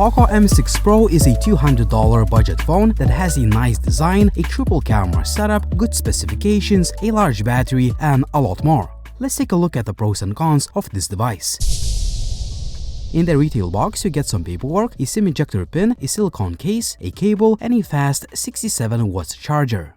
Poco M6 Pro is a $200 budget phone that has a nice design, a triple camera setup, good specifications, a large battery, and a lot more. Let's take a look at the pros and cons of this device. In the retail box, you get some paperwork, a SIM ejector pin, a silicone case, a cable, and a fast 67-watt charger.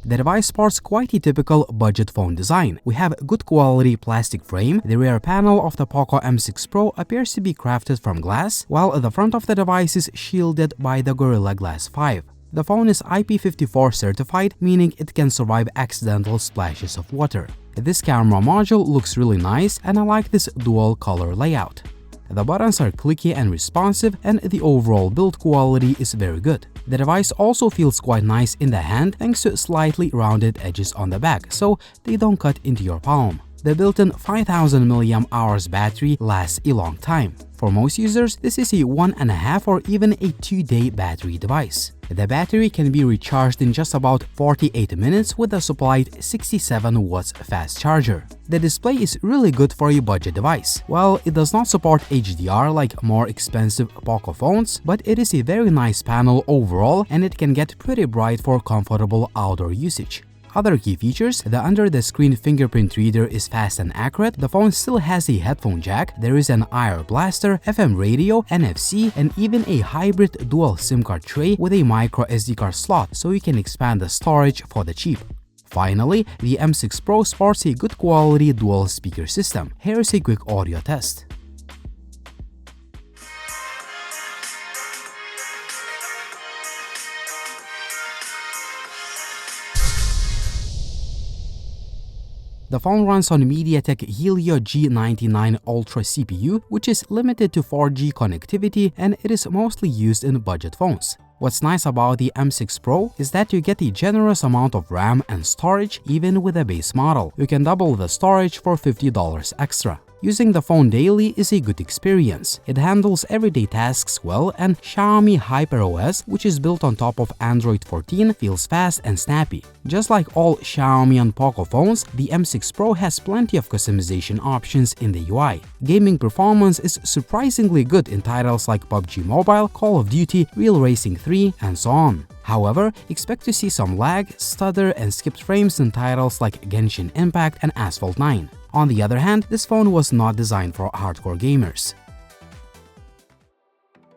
The device sports quite a typical budget phone design. We have good quality plastic frame. The rear panel of the Poco M6 Pro appears to be crafted from glass, while the front of the device is shielded by the Gorilla Glass 5. The phone is IP54 certified, meaning it can survive accidental splashes of water. This camera module looks really nice, and I like this dual color layout. The buttons are clicky and responsive, and the overall build quality is very good. The device also feels quite nice in the hand thanks to slightly rounded edges on the back, so they don't cut into your palm. The built-in 5000 mAh battery lasts a long time. For most users, this is a 1.5 or even a 2-day battery device. The battery can be recharged in just about 48 minutes with a supplied 67 watts fast charger. The display is really good for a budget device. Well, it does not support HDR like more expensive Poco phones, but it is a very nice panel overall, and it can get pretty bright for comfortable outdoor usage. Other key features: the under-the-screen fingerprint reader is fast and accurate, the phone still has a headphone jack, there is an IR blaster, FM radio, NFC, and even a hybrid dual SIM card tray with a micro SD card slot, so you can expand the storage for the cheap. Finally, the M6 Pro sports a good quality dual speaker system. Here is a quick audio test. The phone runs on MediaTek Helio G99 Ultra CPU, which is limited to 4G connectivity, and it is mostly used in budget phones. What's nice about the M6 Pro is that you get a generous amount of RAM and storage even with a base model. You can double the storage for $50 extra. Using the phone daily is a good experience. It handles everyday tasks well, and Xiaomi HyperOS, which is built on top of Android 14, feels fast and snappy. Just like all Xiaomi and Poco phones, the M6 Pro has plenty of customization options in the UI. Gaming performance is surprisingly good in titles like PUBG Mobile, Call of Duty, Real Racing 3, and so on. However, expect to see some lag, stutter, and skipped frames in titles like Genshin Impact and Asphalt 9. On the other hand, this phone was not designed for hardcore gamers.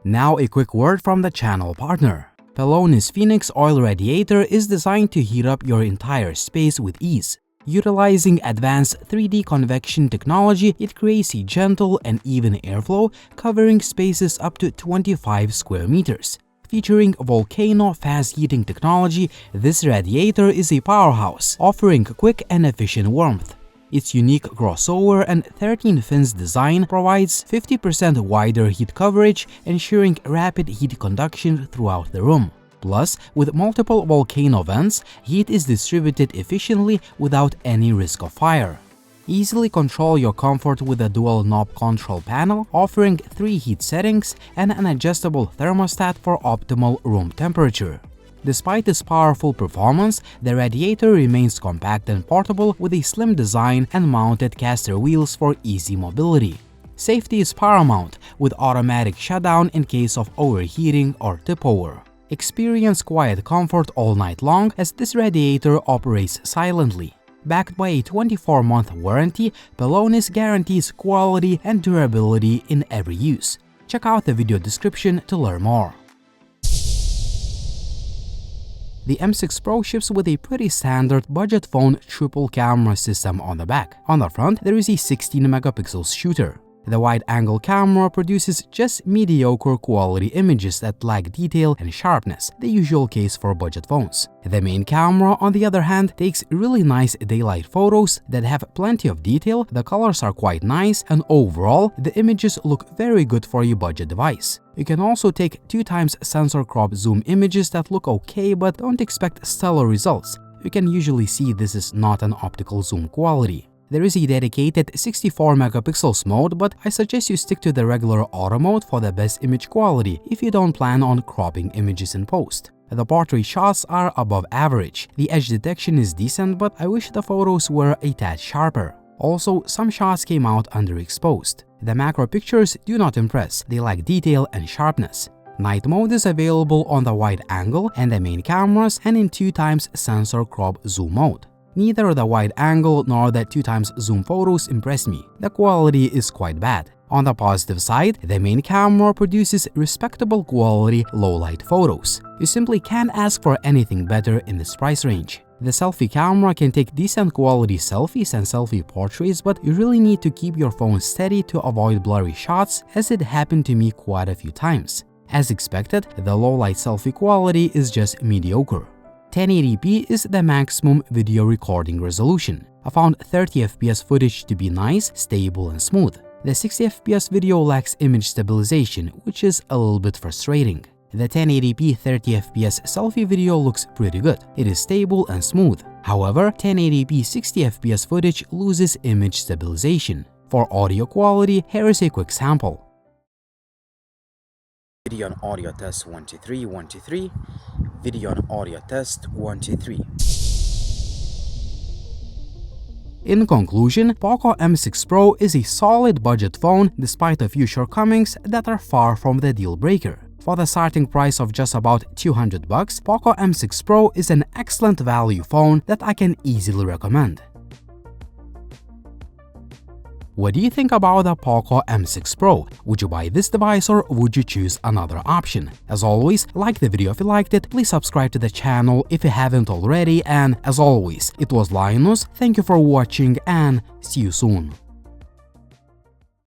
Now a quick word from the channel partner. Pelonis Phoenix Oil Radiator is designed to heat up your entire space with ease. Utilizing advanced 3D convection technology, it creates a gentle and even airflow, covering spaces up to 25 square meters. Featuring volcano fast heating technology, this radiator is a powerhouse, offering quick and efficient warmth. Its unique crossover and 13 fins design provides 50% wider heat coverage, ensuring rapid heat conduction throughout the room. Plus, with multiple volcano vents, heat is distributed efficiently without any risk of fire. Easily control your comfort with a dual knob control panel, offering 3 heat settings and an adjustable thermostat for optimal room temperature. Despite its powerful performance, the radiator remains compact and portable with a slim design and mounted caster wheels for easy mobility. Safety is paramount, with automatic shutdown in case of overheating or tip-over. Experience quiet comfort all night long as this radiator operates silently. Backed by a 24-month warranty, Pelonis guarantees quality and durability in every use. Check out the video description to learn more. The M6 Pro ships with a pretty standard budget phone triple camera system on the back. On the front, there is a 16-megapixel shooter. The wide-angle camera produces just mediocre quality images that lack detail and sharpness, the usual case for budget phones. The main camera, on the other hand, takes really nice daylight photos that have plenty of detail, the colors are quite nice, and overall, the images look very good for a budget device. You can also take 2x sensor crop zoom images that look okay, but don't expect stellar results. You can usually see this is not an optical zoom quality. There is a dedicated 64-megapixels mode, but I suggest you stick to the regular auto mode for the best image quality if you don't plan on cropping images in post. The portrait shots are above average. The edge detection is decent, but I wish the photos were a tad sharper. Also, some shots came out underexposed. The macro pictures do not impress, they lack detail and sharpness. Night mode is available on the wide angle and the main cameras and in 2x sensor crop zoom mode. Neither the wide angle nor the 2x zoom photos impress me. The quality is quite bad. On the positive side, the main camera produces respectable quality low-light photos. You simply can't ask for anything better in this price range. The selfie camera can take decent quality selfies and selfie portraits, but you really need to keep your phone steady to avoid blurry shots, as it happened to me quite a few times. As expected, the low-light selfie quality is just mediocre. 1080p is the maximum video recording resolution. I found 30 fps footage to be nice, stable and smooth. The 60 fps video lacks image stabilization, which is a little bit frustrating. The 1080p 30 fps selfie video looks pretty good. It is stable and smooth. However, 1080p 60 fps footage loses image stabilization. For audio quality, here is a quick sample. Video and audio test 1 2 3 1 2 3. Video and audio test 1 2 3. In conclusion, Poco M6 Pro is a solid budget phone despite a few shortcomings that are far from the deal breaker. For the starting price of just about $200, Poco M6 Pro is an excellent value phone that I can easily recommend. What do you think about the Poco M6 Pro? Would you buy this device or would you choose another option? As always, like the video if you liked it, please subscribe to the channel if you haven't already, and as always, it was Linus, thank you for watching and see you soon.